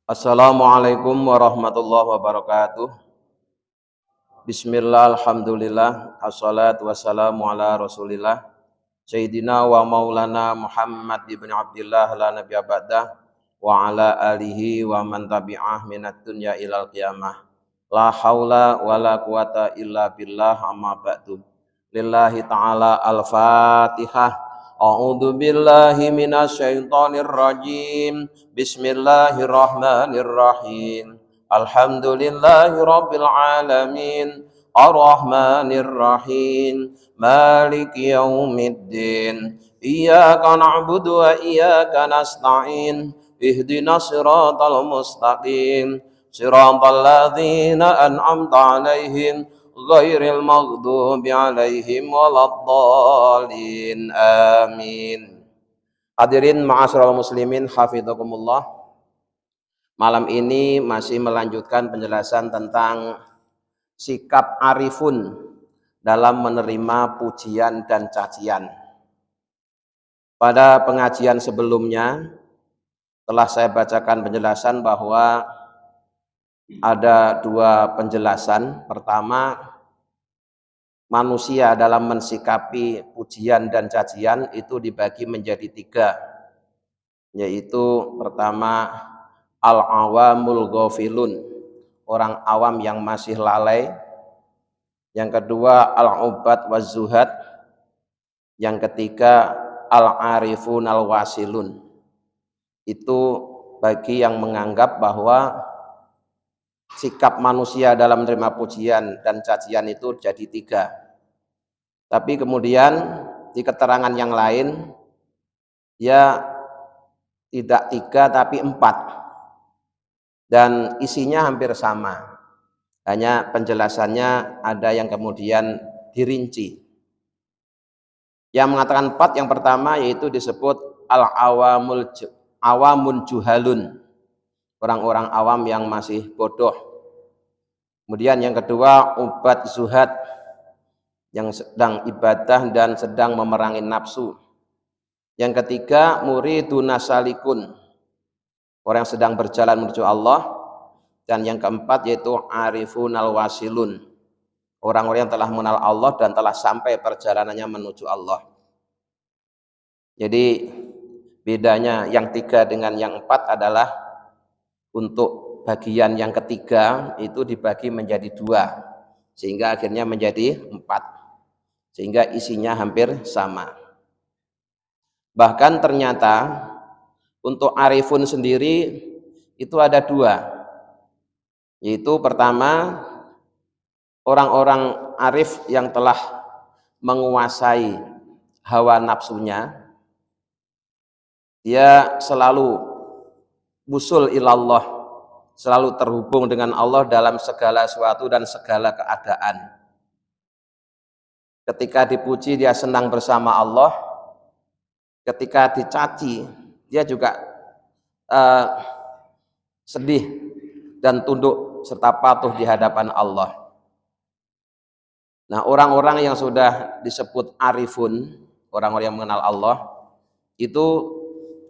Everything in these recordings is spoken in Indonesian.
Assalamualaikum warahmatullahi wabarakatuh. Bismillah, alhamdulillah, assalatu wassalamu ala rasulillah Sayyidina wa maulana Muhammad ibn Abdillah la nabiyya ba'dah wa ala alihi wa man tabi'ah minat dunya ilal qiyamah. La haula wa la quwata illa billah amma ba'du. Lillahi ta'ala al-fatihah. A'udzu billahi minasyaitonir rajim. Bismillahirrahmanirrahim. Alhamdulillahi rabbil alamin. Ar-Rahmanir Rahim. Maliki yaumiddin. Iyyaka na'budu wa iyyaka nasta'in. Ihdinas siratal mustaqim. Siratal ladzina an'amta 'alaihim ghairil maghdubi 'alaihim waladdallin. Amin. Hadirin ma'asyiral muslimin hafizakumullah. Malam ini masih melanjutkan penjelasan tentang sikap arifun dalam menerima pujian dan cacian. Pada pengajian sebelumnya telah saya bacakan penjelasan bahwa ada dua penjelasan. Pertama, manusia dalam mensikapi pujian dan cacian itu dibagi menjadi tiga, yaitu pertama al-awamul ghafilun, orang awam yang masih lalai. Yang kedua al-ubad waz-zuhad. Yang ketiga al-arifun al-wasilun. Itu bagi yang menganggap bahwa sikap manusia dalam menerima pujian dan cacian itu jadi tiga. Tapi kemudian di keterangan yang lain dia tidak tiga tapi empat, dan isinya hampir sama, hanya penjelasannya ada yang kemudian dirinci. Yang mengatakan empat, yang pertama yaitu disebut awamun juhalun, orang-orang awam yang masih bodoh. Kemudian yang kedua ubad zuhad, yang sedang ibadah dan sedang memerangi nafsu. Yang ketiga muridun salikun, orang yang sedang berjalan menuju Allah. Dan yang keempat yaitu arifunal wasilun, orang-orang yang telah mengenal Allah dan telah sampai perjalanannya menuju Allah. Jadi bedanya yang tiga dengan yang empat adalah untuk bagian yang ketiga itu dibagi menjadi dua, sehingga akhirnya menjadi empat, sehingga isinya hampir sama. Bahkan ternyata untuk arifun sendiri itu ada dua, yaitu pertama orang-orang arif yang telah menguasai hawa nafsunya, dia selalu wusul ilallah, selalu terhubung dengan Allah dalam segala sesuatu dan segala keadaan. Ketika dipuji dia senang bersama Allah, ketika dicaci dia juga sedih dan tunduk serta patuh di hadapan Allah. Nah, orang-orang yang sudah disebut arifun, orang-orang yang mengenal Allah, itu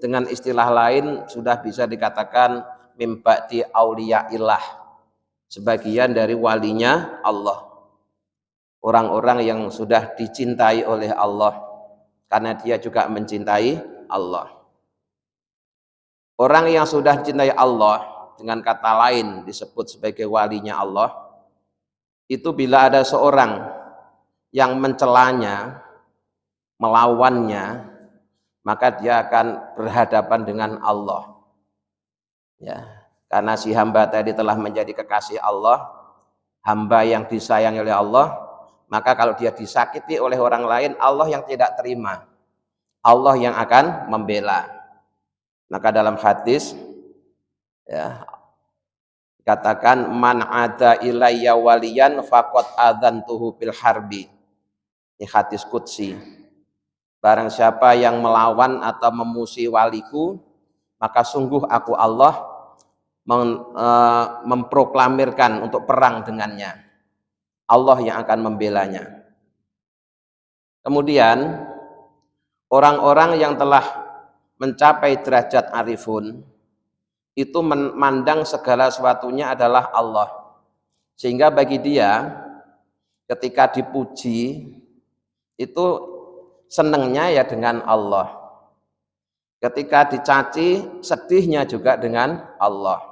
dengan istilah lain sudah bisa dikatakan mimba'di auliyaillah, sebagian dari walinya Allah, orang-orang yang sudah dicintai oleh Allah karena dia juga mencintai Allah. Orang yang sudah dicintai Allah, dengan kata lain disebut sebagai walinya Allah, itu bila ada seorang yang mencelanya, melawannya, maka dia akan berhadapan dengan Allah. Ya, karena si hamba tadi telah menjadi kekasih Allah, hamba yang disayangi oleh Allah, maka kalau dia disakiti oleh orang lain, Allah yang tidak terima, Allah yang akan membela. Maka dalam hadis ya katakan man ada ilayya waliyan faqad adzantuhu bil harbi. Ini hadis qudsi. Barang siapa yang melawan atau memusuhi waliku, maka sungguh aku Allah memproklamirkan untuk perang dengannya. Allah yang akan membelanya. Kemudian orang-orang yang telah mencapai derajat arifun, itu memandang segala sesuatunya adalah Allah. Sehingga bagi dia ketika dipuji itu senengnya ya dengan Allah. Ketika dicaci sedihnya juga dengan Allah.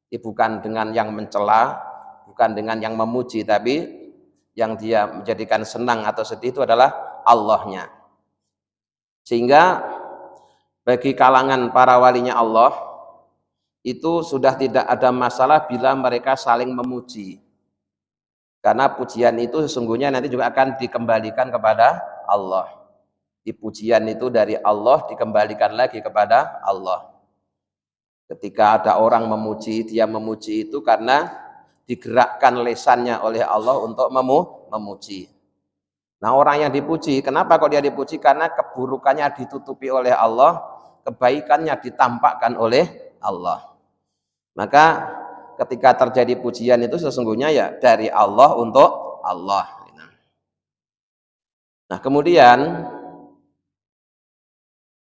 Bukan dengan yang mencela, bukan dengan yang memuji, tapi yang dia menjadikan senang atau sedih itu adalah Allahnya. Sehingga bagi kalangan para walinya Allah itu sudah tidak ada masalah bila mereka saling memuji, karena pujian itu sesungguhnya nanti juga akan dikembalikan kepada Allah. Pujian itu dari Allah dikembalikan lagi kepada Allah. Ketika ada orang memuji, dia memuji itu karena digerakkan lisannya oleh Allah untuk memuji. Nah, orang yang dipuji, kenapa kok dia dipuji? Karena keburukannya ditutupi oleh Allah, kebaikannya ditampakkan oleh Allah. Maka ketika terjadi pujian itu sesungguhnya ya dari Allah untuk Allah. Nah, kemudian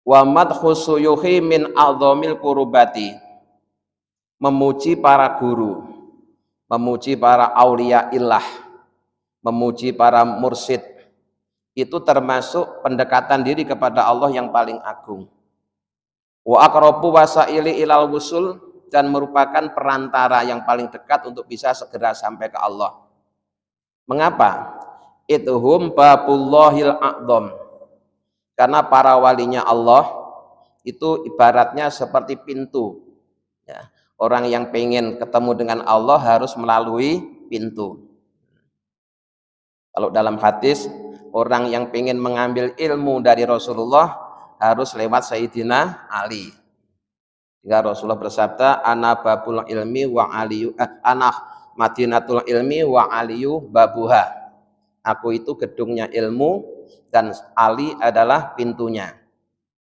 wa madhu suyuhi min a'dhamil qurubati, memuji para guru, memuji para aulia illah, memuji para mursyid, itu termasuk pendekatan diri kepada Allah yang paling agung. Wa aqrabu wasaili ilal wusul, dan merupakan perantara yang paling dekat untuk bisa segera sampai ke Allah. Mengapa? Ituhum babullahil a'dham, karena para walinya Allah itu ibaratnya seperti pintu ya. Orang yang pengen ketemu dengan Allah harus melalui pintu. Kalau dalam hadis, orang yang pengen mengambil ilmu dari Rasulullah harus lewat Sayyidina Ali. Jika Rasulullah bersabda, ana babul ilmi wa aliyu ana madinatul ilmi wa aliyu babuha. Aku itu gedungnya ilmu dan Ali adalah pintunya.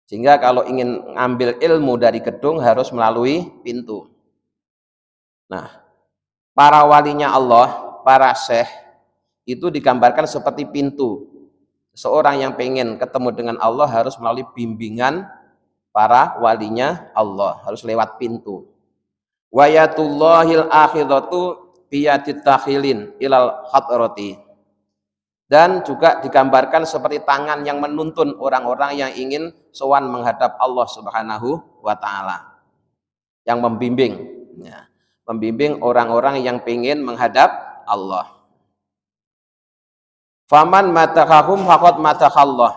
Sehingga kalau ingin ngambil ilmu dari gedung harus melalui pintu. Nah, para walinya Allah, para syekh itu digambarkan seperti pintu. Seorang yang pengen ketemu dengan Allah harus melalui bimbingan para walinya Allah, harus lewat pintu. Wayatullahil akhiratu biyadit takhilin ilal hadrati. Dan juga digambarkan seperti tangan yang menuntun orang-orang yang ingin sowan menghadap Allah Subhanahu wa taala. Yang membimbing ya, membimbing orang-orang yang ingin menghadap Allah. Faman matakahum faqad matakhallah.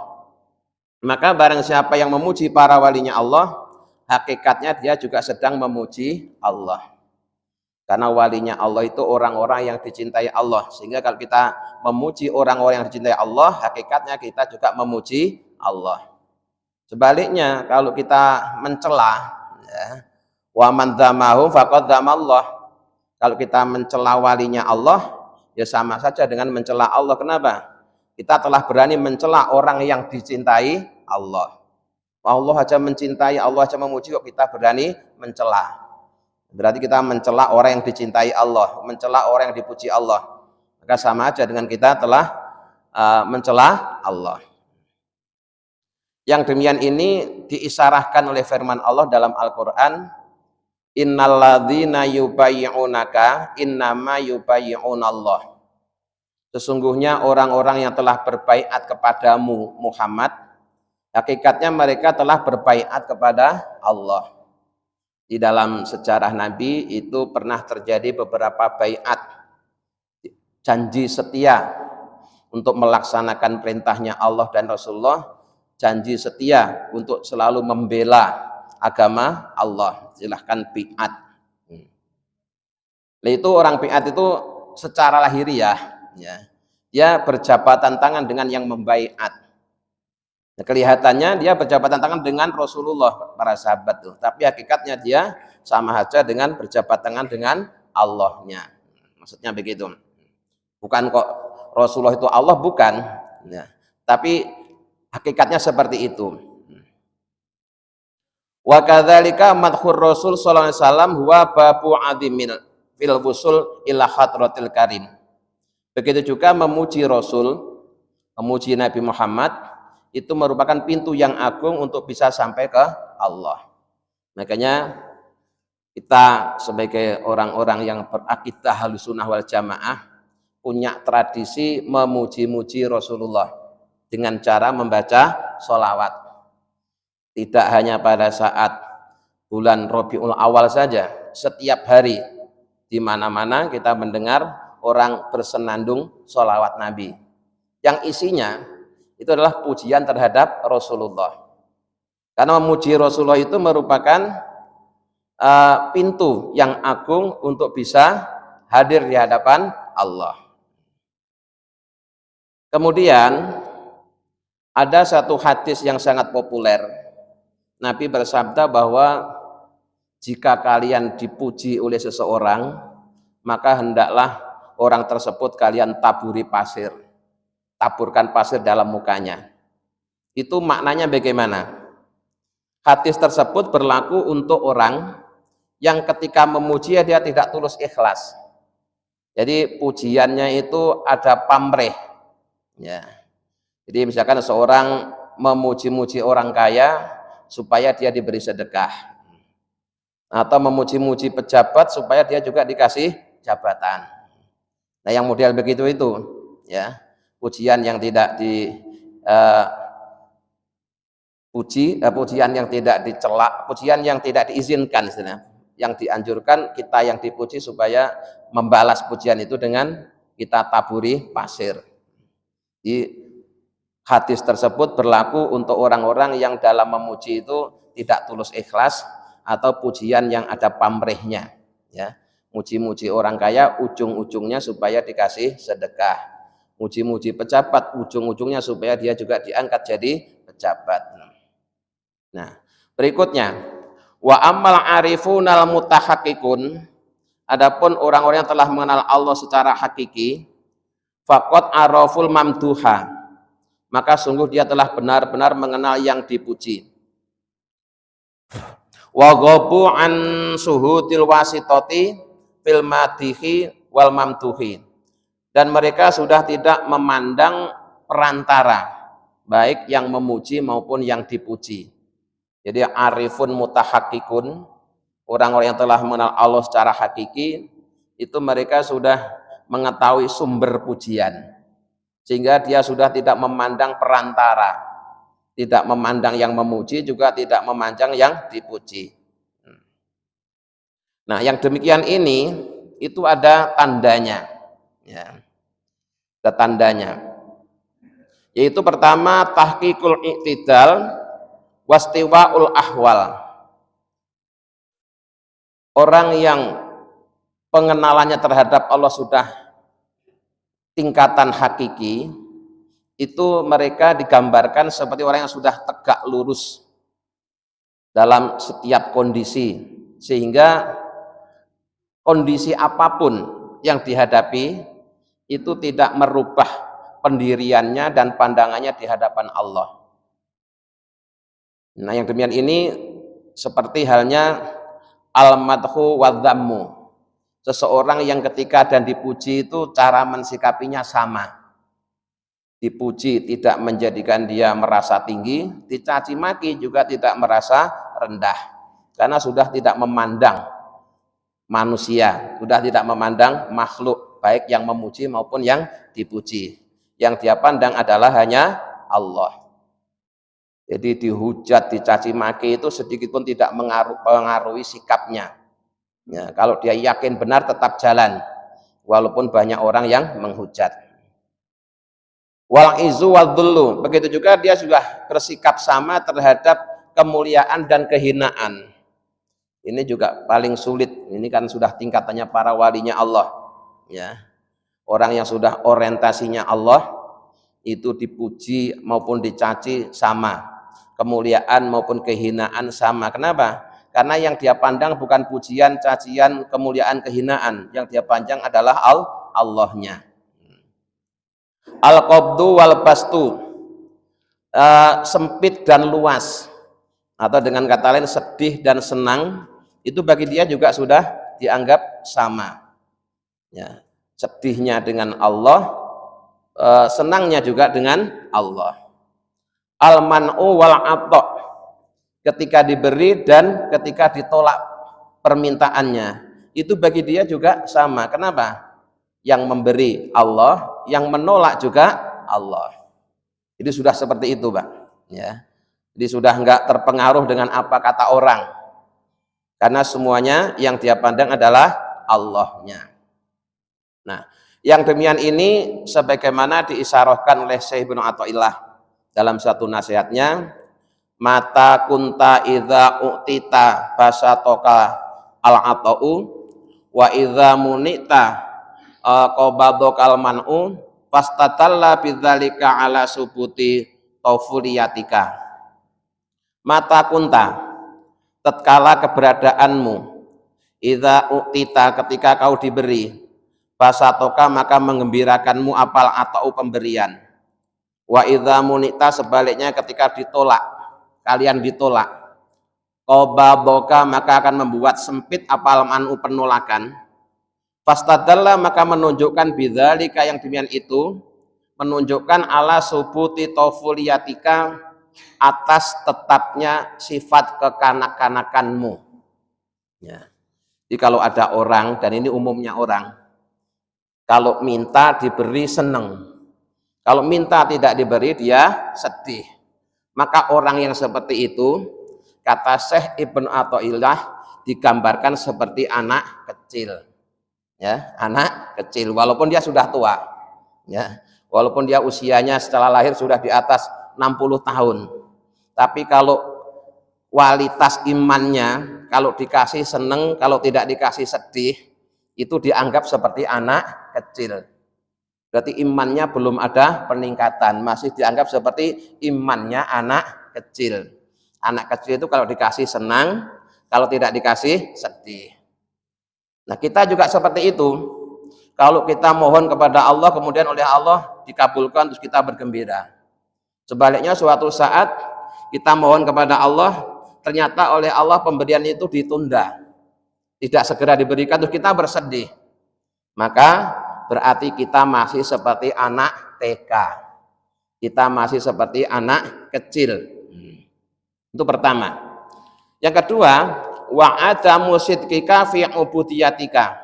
Maka barang siapa yang memuji para walinya Allah, hakikatnya dia juga sedang memuji Allah. Karena walinya Allah itu orang-orang yang dicintai Allah. Sehingga kalau kita memuji orang-orang yang dicintai Allah, hakikatnya kita juga memuji Allah. Sebaliknya kalau kita mencela ya, wa man dzamahum faqad dzamallah. Kalau kita mencela walinya Allah, ya sama saja dengan mencela Allah. Kenapa? Kita telah berani mencela orang yang dicintai Allah. Allah aja mencintai, Allah aja memuji, kok kita berani mencela. Berarti kita mencela orang yang dicintai Allah, mencela orang yang dipuji Allah. Maka sama aja dengan kita telah mencela Allah. Yang demikian ini diisarahkan oleh firman Allah dalam Al-Quran, innalladzina yubayyi'unaka innama yubayyi'unallah. Sesungguhnya orang-orang yang telah berbaiat kepadamu Muhammad, hakikatnya mereka telah berbaiat kepada Allah. Di dalam sejarah Nabi itu pernah terjadi beberapa baiat, janji setia untuk melaksanakan perintahnya Allah dan Rasulullah, janji setia untuk selalu membela agama Allah. Silahkan baiat. Itu orang baiat itu secara lahiriah ya, dia berjabatan tangan dengan yang membaiat. Nah, kelihatannya dia berjabatan tangan dengan Rasulullah, para sahabat tuh. Tapi hakikatnya dia sama saja dengan berjabat tangan dengan Allahnya. Maksudnya begitu. Bukan kok Rasulullah itu Allah, bukan. Ya. Tapi hakikatnya seperti itu. Wa kadzalika madhur Rasul sallallahu alaihi wasallam huwa babu adzimil fil wusul ila hadratil karim. Begitu juga memuji Rasul, memuji Nabi Muhammad, itu merupakan pintu yang agung untuk bisa sampai ke Allah. Makanya Kita sebagai orang-orang yang berakidah Ahlussunnah wal Jamaah punya tradisi memuji-muji Rasulullah dengan cara membaca sholawat. Tidak hanya pada saat bulan Rabiul Awal saja, setiap hari di mana-mana kita mendengar orang bersenandung sholawat Nabi yang isinya itu adalah pujian terhadap Rasulullah. Karena memuji Rasulullah itu merupakan pintu yang agung untuk bisa hadir di hadapan Allah. Kemudian ada satu hadis yang sangat populer. Nabi bersabda bahwa jika kalian dipuji oleh seseorang, maka hendaklah orang tersebut kalian taburi pasir. Taburkan pasir dalam mukanya. Itu maknanya bagaimana? Hadis tersebut berlaku untuk orang yang ketika memuji dia tidak tulus ikhlas. Jadi pujiannya itu ada pamrih. Ya. Jadi misalkan seorang memuji-muji orang kaya supaya dia diberi sedekah, atau memuji-muji pejabat supaya dia juga dikasih jabatan. Nah, yang model begitu itu, ya, pujian yang tidak pujian yang tidak dicela, pujian yang tidak diizinkan, istilahnya. Yang dianjurkan kita yang dipuji supaya membalas pujian itu dengan kita taburi pasir. Di hadis tersebut berlaku untuk orang-orang yang dalam memuji itu tidak tulus ikhlas atau pujian yang ada pamrihnya, ya. Muji-muji orang kaya ujung-ujungnya supaya dikasih sedekah. Muji-muji pejabat ujung-ujungnya supaya dia juga diangkat jadi pejabat. Nah, berikutnya wa ammal arifunal mutahaqqiqun, adapun orang-orang yang telah mengenal Allah secara hakiki, faqad araful mamduha, maka sungguh dia telah benar-benar mengenal yang dipuji. Wa ghabu an suhutil wasitati fil madihi wal mamduhi, dan mereka sudah tidak memandang perantara baik yang memuji maupun yang dipuji. Jadi arifun mutahaqqiqun, orang-orang yang telah mengenal Allah secara hakiki, itu mereka sudah mengetahui sumber pujian, sehingga dia sudah tidak memandang perantara, tidak memandang yang memuji, juga tidak memandang yang dipuji. Nah, yang demikian ini itu ada tandanya, ya. Ada tandanya, yaitu pertama tahqiqul i'tidal wastiwa'ul ahwal. Orang yang pengenalannya terhadap Allah sudah tingkatan hakiki, itu mereka digambarkan seperti orang yang sudah tegak lurus dalam setiap kondisi, sehingga kondisi apapun yang dihadapi itu tidak merubah pendiriannya dan pandangannya di hadapan Allah. Nah, yang demikian ini seperti halnya al-madhu wa dhammu. Seseorang yang ketika dan dipuji itu cara mensikapinya sama. Dipuji tidak menjadikan dia merasa tinggi, dicaci maki juga tidak merasa rendah. Karena sudah tidak memandang manusia, sudah tidak memandang makhluk, baik yang memuji maupun yang dipuji. Yang dia pandang adalah hanya Allah. Jadi dihujat, dicaci maki itu sedikit pun tidak mengaruhi sikapnya. Ya, kalau dia yakin benar tetap jalan, walaupun banyak orang yang menghujat. Wal izu wal dhullu, begitu juga dia sudah bersikap sama terhadap kemuliaan dan kehinaan. Ini juga paling sulit. Ini kan sudah tingkatannya para walinya Allah. Ya, orang yang sudah orientasinya Allah itu dipuji maupun dicaci sama. Kemuliaan maupun kehinaan sama. Kenapa? Karena yang dia pandang bukan pujian, cacian, kemuliaan, kehinaan. Yang dia pandang adalah Allahnya. Al-qabdu wal bastu, sempit dan luas, atau dengan kata lain sedih dan senang, itu bagi dia juga sudah dianggap sama. Ya, sedihnya dengan Allah, senangnya juga dengan Allah. Al-man'u wal atta, ketika diberi dan ketika ditolak permintaannya, itu bagi dia juga sama. Kenapa? Yang memberi Allah, yang menolak juga Allah. Jadi sudah seperti itu, Pak. Ya. Jadi sudah enggak terpengaruh dengan apa kata orang. Karena semuanya yang dia pandang adalah Allahnya. Nah, yang demikian ini sebagaimana diisyarahkan oleh Syekh Ibnu Athaillah dalam satu nasihatnya, mata kunta idza u'tita basatoka al-ata'u wa idza munita qabadokal man'u fastatalla bidzalika ala subuti taufuliyatika. Mata kunta, tatkala keberadaanmu, idza u'tita, ketika kau diberi, basatoka, maka mengembirakanmu apal atau pemberian. Wa idza munita, sebaliknya ketika ditolak, kalian ditolak, qabadoka, maka akan membuat sempit apal man'u, penolakan. Fastadalla, maka menunjukkan bidzalika, yang demikian itu menunjukkan ala subuti taufuliyatika, atas tetapnya sifat kekanak-kanakanmu. Ya. Jadi kalau ada orang, dan ini umumnya orang, kalau minta diberi seneng, kalau minta tidak diberi dia sedih. Maka orang yang seperti itu, kata Syekh Ibnu Athaillah, digambarkan seperti anak kecil. Ya, anak kecil walaupun dia sudah tua. Ya, walaupun dia usianya setelah lahir sudah di atas 60 tahun. Tapi kalau kualitas imannya, kalau dikasih seneng, kalau tidak dikasih sedih, itu dianggap seperti anak kecil. Berarti imannya belum ada peningkatan, masih dianggap seperti imannya anak kecil. Anak kecil itu kalau dikasih senang, kalau tidak dikasih sedih. Nah, kita juga seperti itu. Kalau kita mohon kepada Allah, kemudian oleh Allah dikabulkan, terus kita bergembira. Sebaliknya suatu saat kita mohon kepada Allah, ternyata oleh Allah pemberian itu ditunda, tidak segera diberikan, terus kita bersedih. Maka berarti kita masih seperti anak TK. Kita masih seperti anak kecil. Itu pertama. Yang kedua, wa adamu sidqika fi ubudiyatika,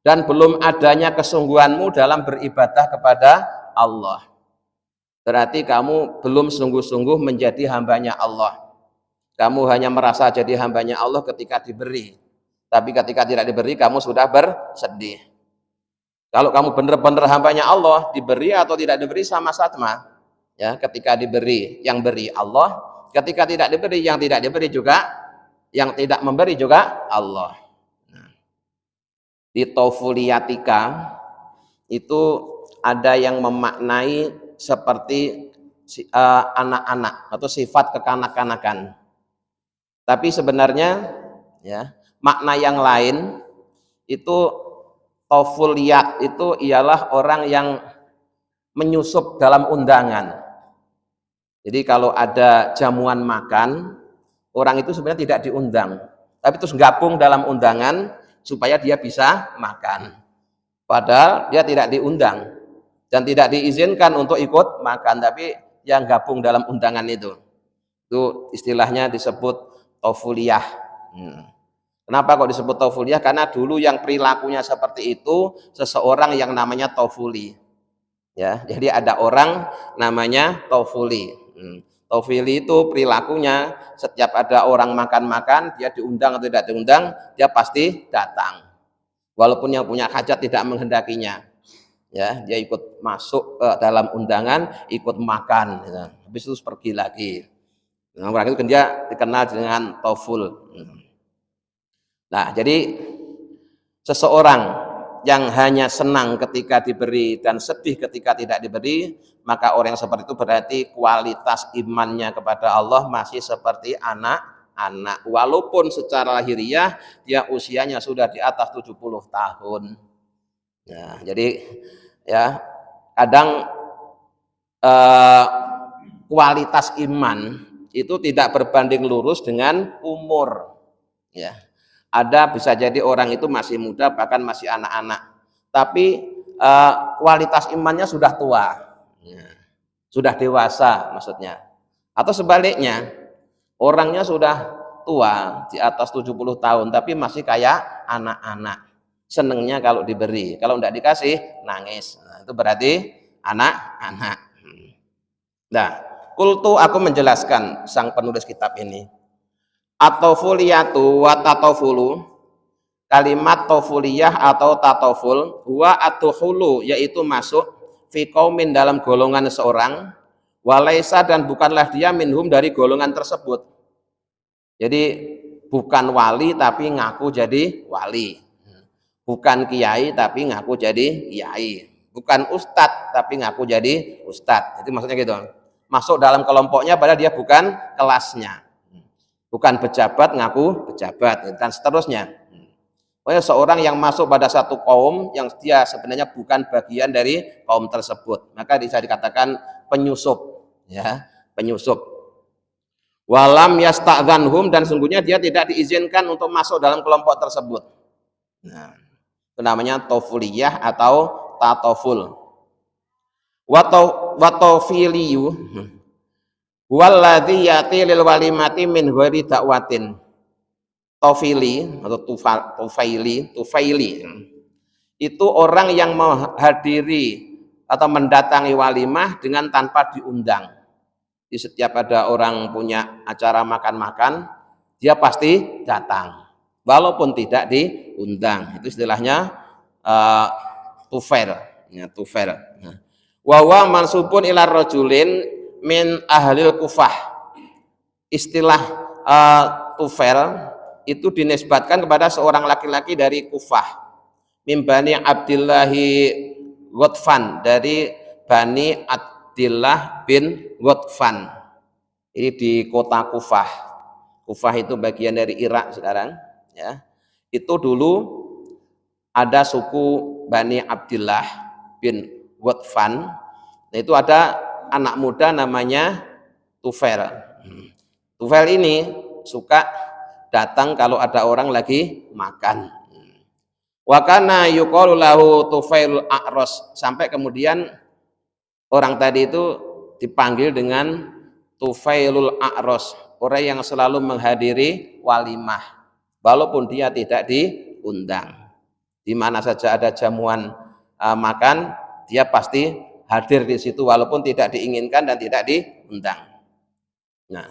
dan belum adanya kesungguhanmu dalam beribadah kepada Allah. Berarti kamu belum sungguh-sungguh menjadi hambanya Allah. Kamu hanya merasa jadi hambanya Allah ketika diberi, tapi ketika tidak diberi kamu sudah bersedih. Kalau kamu benar-benar hambanya Allah, diberi atau tidak diberi sama-sama. Ya, ketika diberi yang beri Allah, ketika tidak diberi yang tidak diberi juga, yang tidak memberi juga Allah. Nah, di taufuliyatika itu ada yang memaknai seperti anak-anak atau sifat kekanak-kanakan. Tapi sebenarnya ya, makna yang lain itu taufuliyat itu ialah orang yang menyusup dalam undangan. Jadi kalau ada jamuan makan, orang itu sebenarnya tidak diundang, tapi terus gabung dalam undangan supaya dia bisa makan. Padahal dia tidak diundang dan tidak diizinkan untuk ikut makan, tapi yang gabung dalam undangan itu istilahnya disebut taufuliyah. Kenapa kok disebut taufuliyah? Karena dulu yang perilakunya seperti itu seseorang yang namanya taufuli. Ya, jadi ada orang namanya taufuli. Taufuli itu perilakunya setiap ada orang makan-makan, dia diundang atau tidak diundang, dia pasti datang. Walaupun yang punya hajat tidak menghendakinya. Ya, dia ikut masuk ke dalam undangan, ikut makan, ya. Habis itu pergi lagi. Nah, orang itu kan dia dikenal dengan tauful. Nah, jadi seseorang yang hanya senang ketika diberi dan sedih ketika tidak diberi, maka orang yang seperti itu berarti kualitas imannya kepada Allah masih seperti anak-anak. Walaupun secara lahiriah dia usianya sudah di atas 70 tahun. Nah, jadi ya kadang kualitas iman itu tidak berbanding lurus dengan umur. Ya. Ada bisa jadi orang itu masih muda bahkan masih anak-anak, tapi kualitas imannya sudah tua, ya, sudah dewasa maksudnya. Atau sebaliknya, orangnya sudah tua di atas 70 tahun tapi masih kayak anak-anak, senengnya kalau diberi, kalau enggak dikasih nangis. Nah, itu berarti anak-anak. Nah, kultu aku menjelaskan, sang penulis kitab ini, at-tafuliyatu wa tatafulu, kalimat tofuliyah atau tatoful, huwa atuhulu, yaitu masuk, fi qaumin, dalam golongan seorang, walaisa, dan bukanlah dia minhum, dari golongan tersebut. Jadi bukan wali tapi ngaku jadi wali, bukan kiai tapi ngaku jadi kiai, bukan ustadz tapi ngaku jadi ustadz. Itu maksudnya gitu, masuk dalam kelompoknya padahal dia bukan kelasnya, bukan pejabat ngaku pejabat, dan seterusnya. Pokoknya seorang yang masuk pada satu kaum yang dia sebenarnya bukan bagian dari kaum tersebut, maka bisa dikatakan penyusup, ya, penyusup. Walam yasta'dzanhum, dan sungguhnya dia tidak diizinkan untuk masuk dalam kelompok tersebut. Nah, itu namanya tofuliyah atau tatoful. Watofiliyu walladzi yati lil walimati min ghairi dakwatin. Tofili atau tufaili itu orang yang menghadiri atau mendatangi walimah dengan tanpa diundang. Di setiap ada orang punya acara makan-makan, dia pasti datang walaupun tidak diundang. Itu istilahnya tufail, ya, tufail. Wa huwa mansubun ila rajulin min ahlil Kufah. Istilah tufail itu dinisbatkan kepada seorang laki-laki dari Kufah, min Bani Abdillahi Ghatfan, dari Bani Abdillah bin Ghatfan. Ini di kota Kufah. Kufah itu bagian dari Irak sekarang, ya. Itu dulu ada suku Bani Abdillah bin Ghatfan. Nah, itu ada anak muda namanya Tufail. Tufail ini suka datang kalau ada orang lagi makan. Wa kana yuqalu lahu Tufailul A'ros, sampai kemudian orang tadi itu dipanggil dengan Tufailul A'ros, orang yang selalu menghadiri walimah walaupun dia tidak diundang. Di mana saja ada jamuan makan, dia pasti hadir di situ walaupun tidak diinginkan dan tidak diundang. Nah,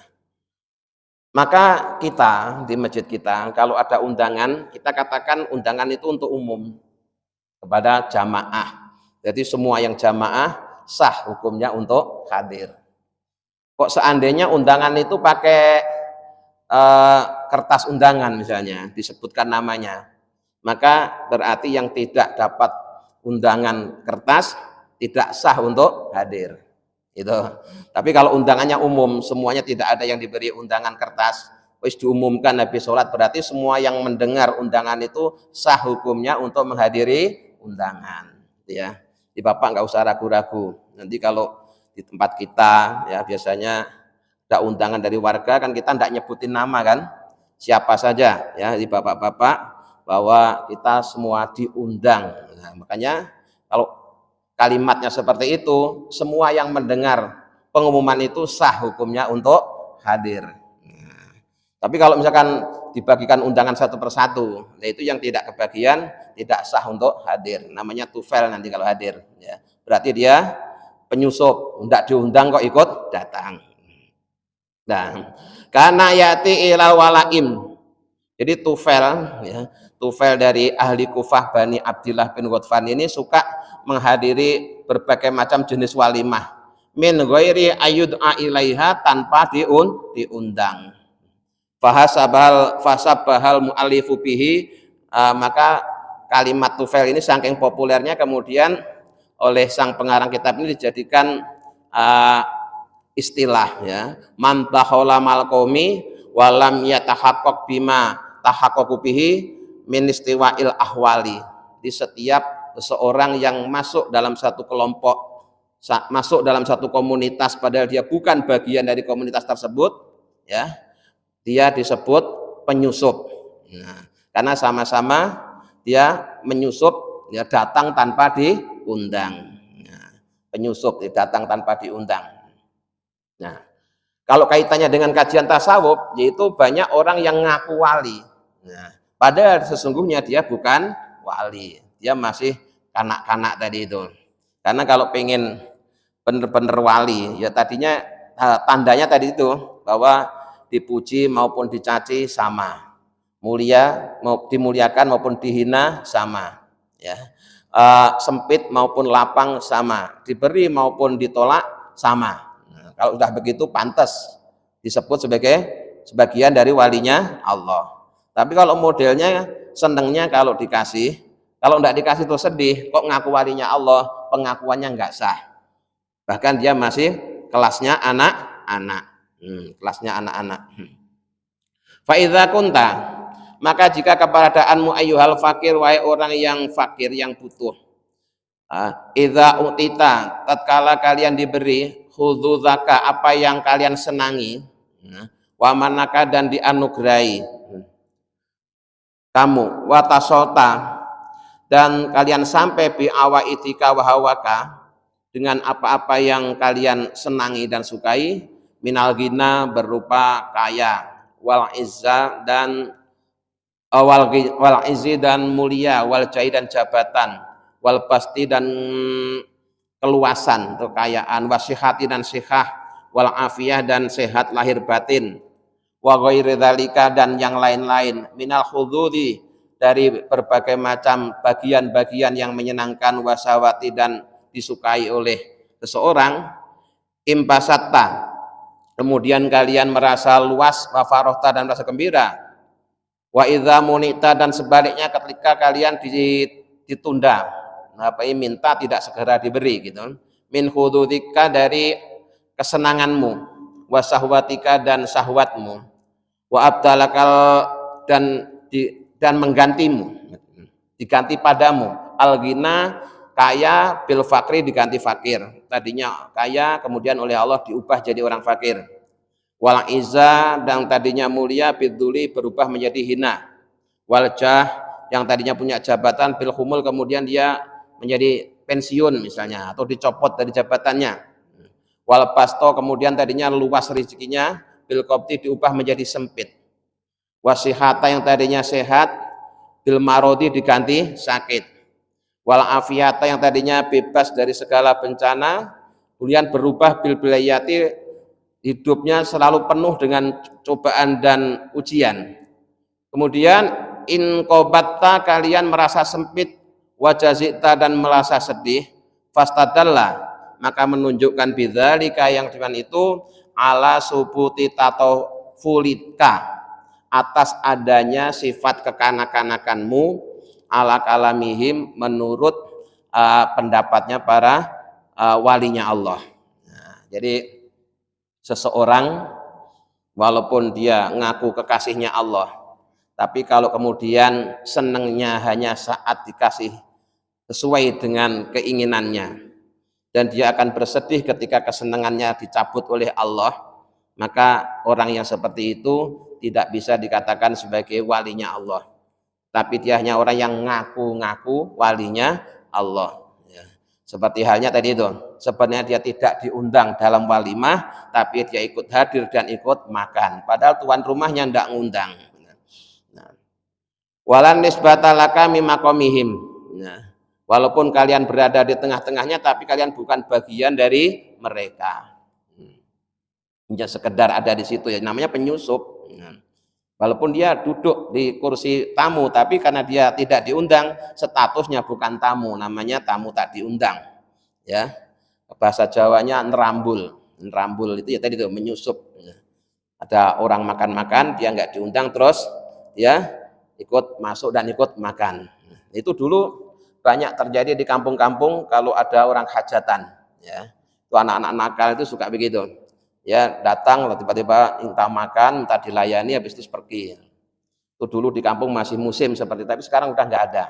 maka kita di masjid kita kalau ada undangan, kita katakan undangan itu untuk umum kepada jamaah. Jadi semua yang jamaah sah hukumnya untuk hadir. Kok seandainya undangan itu pakai kertas undangan misalnya, disebutkan namanya, maka berarti yang tidak dapat undangan kertas tidak sah untuk hadir. Itu. Tapi kalau undangannya umum, semuanya tidak ada yang diberi undangan kertas, wis diumumkan habis sholat, berarti semua yang mendengar undangan itu sah hukumnya untuk menghadiri undangan, ya. Di Bapak nggak usah ragu-ragu. Nanti kalau di tempat kita, ya biasanya ada undangan dari warga, kan kita tidak nyebutin nama kan, siapa saja, ya, di bapak-bapak, bahwa kita semua diundang. Nah, makanya kalau kalimatnya seperti itu, semua yang mendengar pengumuman itu sah hukumnya untuk hadir. Nah, tapi kalau misalkan dibagikan undangan satu persatu, nah itu yang tidak kebagian tidak sah untuk hadir. Namanya tufail nanti kalau hadir. Ya. Berarti dia penyusup, tidak diundang kok ikut datang. Nah, karena yati ilal walaim. Jadi tufail, ya, tufail dari ahli Kufah Bani Abdillah bin Ghatfan ini suka menghadiri berbagai macam jenis walimah min ghairi ayyud'a ilaiha, tanpa diundang. Fasabahal mu'allifu bihi, maka kalimat tufail ini saking populernya kemudian oleh sang pengarang kitab ini dijadikan istilah, ya, man tahola mal qaumi walam yatahaqqaq bima tahaqqaqu bihi min istiwa'il ahwali. Di setiap seseorang yang masuk dalam satu kelompok, masuk dalam satu komunitas padahal dia bukan bagian dari komunitas tersebut, ya, dia disebut penyusup. Nah, karena sama-sama dia menyusup, ya, datang tanpa diundang. Nah, penyusup datang tanpa diundang. Nah, Kalau kaitannya dengan kajian tasawuf, yaitu banyak orang yang ngaku wali. Nah, padahal sesungguhnya dia bukan wali, dia masih kanak-kanak tadi itu. Karena kalau pengen bener-bener wali, ya tadinya tandanya tadi itu bahwa dipuji maupun dicaci sama, mulia mau dimuliakan maupun dihina sama, ya. Sempit maupun lapang sama, diberi maupun ditolak sama. Kalau sudah begitu pantas disebut sebagai sebagian dari walinya Allah. Tapi kalau modelnya senengnya kalau dikasih, kalau tidak dikasih terus sedih, kok ngaku walinya Allah, pengakuannya nggak sah. Bahkan dia masih kelasnya anak-anak. Kelasnya anak-anak. Fa idza kunta, maka jika keberadaanmu ayyuhal fakir, wahai orang yang fakir yang butuh. Idza utita, tatkala kalian diberi khudzu zaka, apa yang kalian senangi, wa manaka, dan dianugerahi kamu, wa tasota, dan kalian sampai bi awaitika wa hawaka, dengan apa-apa yang kalian senangi dan sukai, minal ghina, berupa kaya, wal izza, dan wal izzi, dan mulia, wal jahi, dan jabatan, wal basti, dan keluasan, kekayaan, wasihati, dan sihah, wal afiyah, dan sehat lahir batin, wa ghairi dzalika, dan yang lain-lain, minal khududi, dari berbagai macam bagian-bagian yang menyenangkan, wasawati, dan disukai oleh seseorang, impasatta, kemudian kalian merasa luas, wa farohta, dan merasa gembira, wa idza munita, dan sebaliknya ketika kalian ditunda, minta tidak segera diberi gitu, min khududika, dari kesenanganmu, wa sahwatika, dan sahwatmu, wa abdalakal, dan menggantimu, diganti padamu, al-ghina, kaya, bil fakri, diganti fakir. Tadinya kaya kemudian oleh Allah diubah jadi orang fakir. Wal izza, yang tadinya mulia, bidzuli, berubah menjadi hina. Wal jah, yang tadinya punya jabatan, bil humul, kemudian dia menjadi pensiun misalnya, atau dicopot dari jabatannya. Wal basto, kemudian tadinya luas rezekinya, bil qabti, diubah menjadi sempit. Wasihata, yang tadinya sehat, bil marodi, diganti sakit. Wal afiyata, yang tadinya bebas dari segala bencana, kemudian berubah bil bilayati, hidupnya selalu penuh dengan cobaan dan ujian. Kemudian in qobatta, kalian merasa sempit, wajazita, dan merasa sedih, fastadalla, maka menunjukkan bidzalika, yang dengan itu, ala subuti tato fulika, atas adanya sifat kekanak-kanakanmu, ala kalamihim, menurut pendapatnya para walinya Allah. Nah, jadi seseorang walaupun dia ngaku kekasihnya Allah, tapi kalau kemudian senangnya hanya saat dikasih sesuai dengan keinginannya, dan dia akan bersedih ketika kesenangannya dicabut oleh Allah, maka orang yang seperti itu tidak bisa dikatakan sebagai walinya Allah, tapi dia hanya orang yang ngaku-ngaku walinya Allah. Seperti halnya tadi itu, sebenarnya dia tidak diundang dalam walimah, tapi dia ikut hadir dan ikut makan, padahal tuan rumahnya tidak ngundang. Walan nisbata laka mimaqamihim, walaupun kalian berada di tengah-tengahnya, tapi kalian bukan bagian dari mereka. Hanya sekedar ada di situ, ya namanya penyusup. Walaupun dia duduk di kursi tamu, tapi karena dia tidak diundang, statusnya bukan tamu, namanya tamu tak diundang. Ya, bahasa Jawanya nerambul. Nerambul itu ya tadi itu menyusup. Ada orang makan-makan, dia nggak diundang, terus dia ikut masuk dan ikut makan. Itu dulu banyak terjadi di kampung-kampung kalau ada orang hajatan. Ya, itu anak-anak nakal itu suka begitu. Ya, datang tiba-tiba minta makan, minta dilayani, habis itu pergi. Itu dulu di kampung masih musim seperti itu, tapi sekarang udah nggak ada.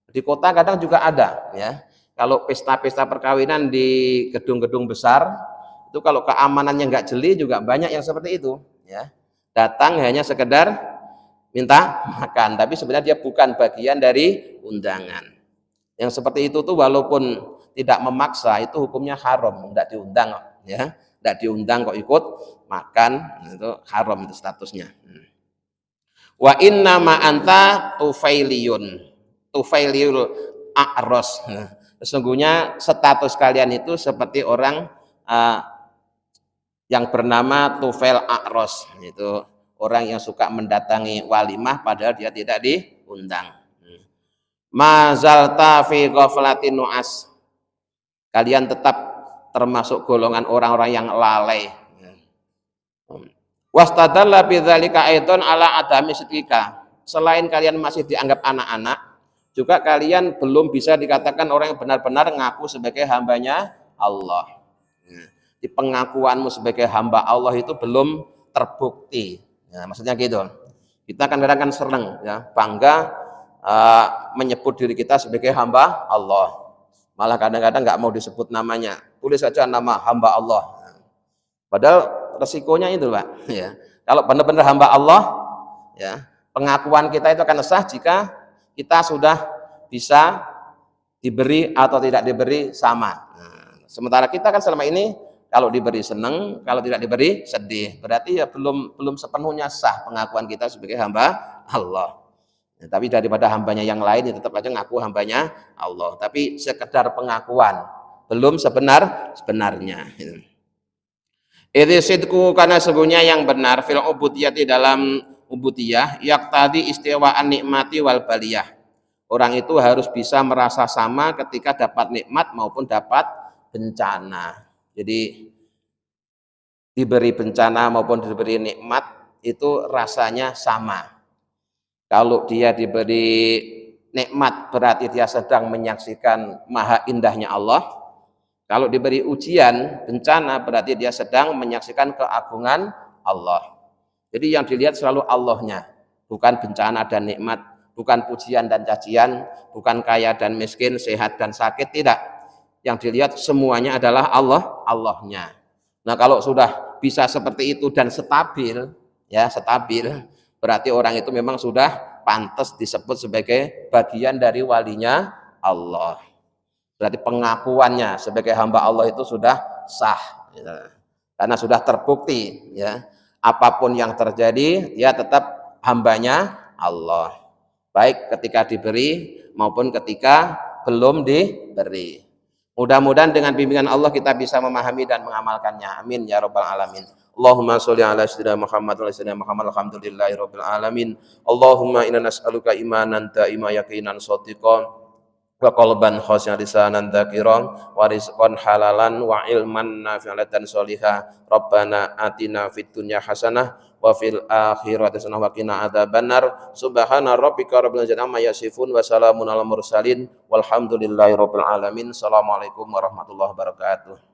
Di kota kadang juga ada, ya. Kalau pesta-pesta perkawinan di gedung-gedung besar, itu kalau keamanannya nggak jeli juga banyak yang seperti itu, ya. Datang hanya sekedar minta makan, tapi sebenarnya dia bukan bagian dari undangan. Yang seperti itu tuh walaupun tidak memaksa, itu hukumnya haram, tidak diundang. ya. Tidak diundang kok ikut makan, itu haram itu statusnya. Wa inna ma anta tufailiyul a'ros. Sesungguhnya status kalian itu seperti orang yang bernama Tufail A'ros, itu orang yang suka mendatangi walimah padahal dia tidak diundang. Mazalta fi ghaflatin nu'as, kalian tetap termasuk golongan orang-orang yang lalai. Wastadalla bidzalika aidan ala adami sidqika, selain kalian masih dianggap anak-anak, juga kalian belum bisa dikatakan orang yang benar-benar ngaku sebagai hambanya Allah. Di pengakuanmu sebagai hamba Allah itu belum terbukti. Ya, maksudnya gitu. Kita kadang-kadang senang, ya, bangga menyebut diri kita sebagai hamba Allah. Malah kadang-kadang nggak mau disebut namanya, tulis saja nama hamba Allah. Padahal resikonya itu, Pak. Ya. Kalau benar-benar hamba Allah, ya, pengakuan kita itu akan sah jika kita sudah bisa diberi atau tidak diberi sama. Nah, sementara kita kan selama ini kalau diberi senang, kalau tidak diberi sedih. Berarti ya belum sepenuhnya sah pengakuan kita sebagai hamba Allah. Ya, tapi daripada hambanya yang lain ya tetap aja ngaku hambanya Allah. Tapi sekedar pengakuan, belum sebenarnya. Idzi sidqu, karena sesungguhnya yang benar fil ubudiyati, dalam ubudiyah, yaqtadi istiwaan nikmati wal baliyah. Orang itu harus bisa merasa sama ketika dapat nikmat maupun dapat bencana. Jadi diberi bencana maupun diberi nikmat itu rasanya sama. Kalau dia diberi nikmat berarti dia sedang menyaksikan maha indahnya Allah. Kalau diberi ujian, bencana, berarti dia sedang menyaksikan keagungan Allah. Jadi yang dilihat selalu Allahnya, bukan bencana dan nikmat, bukan pujian dan cacian, bukan kaya dan miskin, sehat dan sakit, tidak. Yang dilihat semuanya adalah Allahnya. Nah, kalau sudah bisa seperti itu dan stabil, ya stabil, berarti orang itu memang sudah pantas disebut sebagai bagian dari walinya Allah. Berarti pengakuannya sebagai hamba Allah itu sudah sah, ya. Karena sudah terbukti, ya, apapun yang terjadi dia tetap hambanya Allah, baik ketika diberi maupun ketika belum diberi. Mudah-mudahan dengan bimbingan Allah kita bisa memahami dan mengamalkannya. Amin ya rabbal alamin. Allahumma sholli ala sayyidina Muhammad wa ala sayyidina Muhammad, alhamdulillahi rabbil alamin. Allahumma inna nas'aluka imanan da'ima yaqinan shadiqan wa qalban khashi'an lisanan dzakiran wa rizqan halalan wa ilman nafi'an dan sholihah. Rabbana atina fid dunya hasanah wa fil akhirati hasanah wa qina adzabannar. Subhana rabbika rabbil izzati amma yasifun wa salamun alal mursalin walhamdulillahi rabbil alamin. Assalamualaikum warahmatullahi wabarakatuh.